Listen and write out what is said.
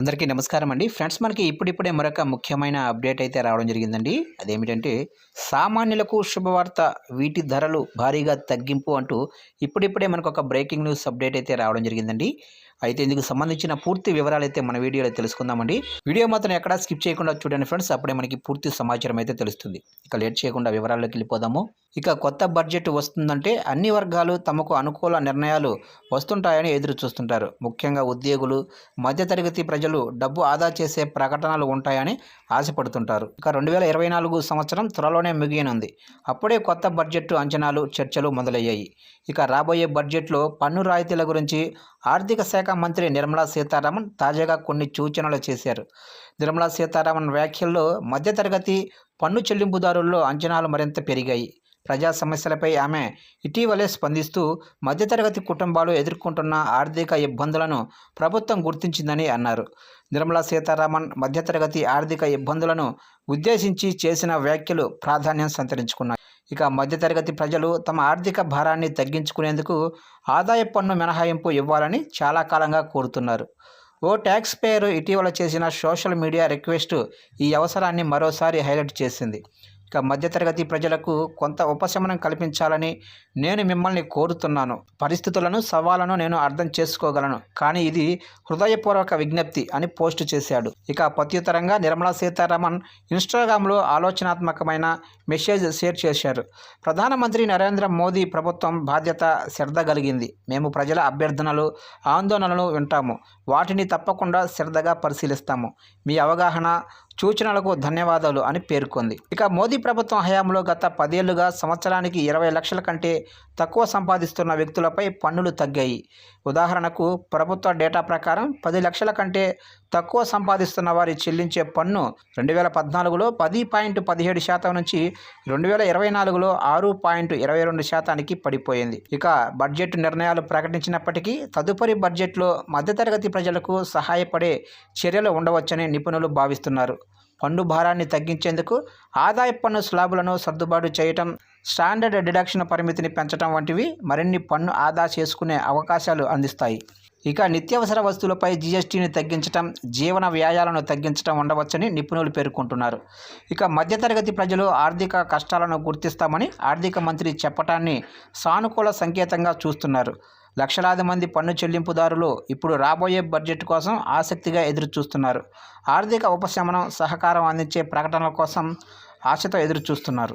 అందరికీ నమస్కారం అండి. ఫ్రెండ్స్, మనకి ఇప్పుడిప్పుడే మరొక ముఖ్యమైన అప్డేట్ అయితే రావడం జరిగిందండి. అదేమిటంటే సామాన్యులకు శుభవార్త, వీటి ధరలు భారీగా తగ్గింపు అంటూ ఇప్పుడిప్పుడే మనకు ఒక బ్రేకింగ్ న్యూస్ అప్డేట్ అయితే రావడం జరిగిందండి. అయితే ఇందుకు సంబంధించిన పూర్తి వివరాలు అయితే మన వీడియోలో తెలుసుకుందామండి. వీడియో మాత్రం ఎక్కడా స్కిప్ చేయకుండా చూడండి ఫ్రెండ్స్, అప్పుడే మనకి పూర్తి సమాచారం అయితే తెలుస్తుంది. ఇక లేట్ చేయకుండా వివరాల్లోకి వెళ్ళిపోదాము. ఇక కొత్త బడ్జెట్ వస్తుందంటే అన్ని వర్గాలు తమకు అనుకూల నిర్ణయాలు వస్తుంటాయని ఎదురు చూస్తుంటారు. ముఖ్యంగా ఉద్యోగులు, మధ్యతరగతి ప్రజలు డబ్బు ఆదా చేసే ప్రకటనలు ఉంటాయని ఆశపడుతుంటారు. ఇక 2024 సంవత్సరం త్వరలోనే ముగియనుంది. అప్పుడే కొత్త బడ్జెట్ అంచనాలు, చర్చలు మొదలయ్యాయి. ఇక రాబోయే బడ్జెట్లో పన్ను రాయితీల గురించి ఆర్థిక శాఖ మంత్రి నిర్మలా సీతారామన్ తాజాగా కొన్ని సూచనలు చేశారు. నిర్మలా సీతారామన్ వ్యాఖ్యల్లో మధ్యతరగతి పన్ను చెల్లింపుదారుల్లో అంచనాలు మరింత పెరిగాయి. ప్రజా సమస్యలపై ఆమె ఇటీవలే స్పందిస్తూ మధ్యతరగతి కుటుంబాలు ఎదుర్కొంటున్న ఆర్థిక ఇబ్బందులను ప్రభుత్వం గుర్తించిందని అన్నారు. నిర్మలా సీతారామన్ మధ్యతరగతి ఆర్థిక ఇబ్బందులను ఉద్దేశించి చేసిన వ్యాఖ్యలు ప్రాధాన్యం సంతరించుకున్నాయి. ఇక మధ్యతరగతి ప్రజలు తమ ఆర్థిక భారాన్ని తగ్గించుకునేందుకు ఆదాయ పన్ను మినహాయింపు ఇవ్వాలని చాలా కాలంగా కోరుతున్నారు. ఓ ట్యాక్స్ పేయర్ ఇటీవల చేసిన సోషల్ మీడియా రిక్వెస్ట్ ఈ అవసరాన్ని మరోసారి హైలైట్ చేసింది. ఇక మధ్యతరగతి ప్రజలకు కొంత ఉపశమనం కల్పించాలని నేను మిమ్మల్ని కోరుతున్నాను. పరిస్థితులను, సవాళ్లను నేను అర్థం చేసుకోగలను, కానీ ఇది హృదయపూర్వక విజ్ఞప్తి అని పోస్టు చేశాడు. ఇక ప్రత్యుత్తరంగా నిర్మలా సీతారామన్ ఇన్స్టాగ్రామ్లో ఆలోచనాత్మకమైన మెసేజ్ షేర్ చేశారు. ప్రధానమంత్రి నరేంద్ర మోదీ ప్రభుత్వం బాధ్యత, శ్రద్ధ కలిగింది. మేము ప్రజల అభ్యర్థనలు, ఆందోళనలు వింటాము. వాటిని తప్పకుండా శ్రద్ధగా పరిశీలిస్తాము. మీ అవగాహన, సూచనలకు ధన్యవాదాలు అని పేర్కొంది. ఇక మోదీ ప్రభుత్వం హయాంలో గత 10 ఏళ్లుగా సంవత్సరానికి 20 లక్షల కంటే తక్కువ సంపాదిస్తున్న వ్యక్తులపై పన్నులు తగ్గాయి. ఉదాహరణకు ప్రభుత్వ డేటా ప్రకారం 10 లక్షల కంటే తక్కువ సంపాదిస్తున్న వారి చెల్లించే పన్ను 2014లో 10.17% నుంచి 2024లో 6.22%కి పడిపోయింది. ఇక బడ్జెట్ నిర్ణయాలు ప్రకటించినప్పటికీ తదుపరి బడ్జెట్లో మధ్యతరగతి ప్రజలకు సహాయపడే చర్యలు ఉండవచ్చని నిపుణులు భావిస్తున్నారు. పన్ను భారాన్ని తగ్గించేందుకు ఆదాయ పన్ను స్లాబులను సర్దుబాటు చేయటం, స్టాండర్డ్ డిడక్షన్ పరిమితిని పెంచడం వంటివి మరిన్ని పన్ను ఆదా చేసుకునే అవకాశాలు అందిస్తాయి. ఇక నిత్యావసర వస్తువులపై జీఎస్టీని తగ్గించడం, జీవన వ్యయాలను తగ్గించడం ఉండవచ్చని నిపుణులు పేర్కొంటున్నారు. ఇక మధ్యతరగతి ప్రజలు ఆర్థిక కష్టాలను గుర్తిస్తామని ఆర్థిక మంత్రి చెప్పటాన్ని సానుకూల సంకేతంగా చూస్తున్నారు. లక్షలాది మంది పన్ను చెల్లింపుదారులు ఇప్పుడు రాబోయే బడ్జెట్ కోసం ఆసక్తిగా ఎదురుచూస్తున్నారు. ఆర్థిక ఉపశమనం, సహకారం అందించే ప్రకటనల కోసం ఆశతో ఎదురుచూస్తున్నారు.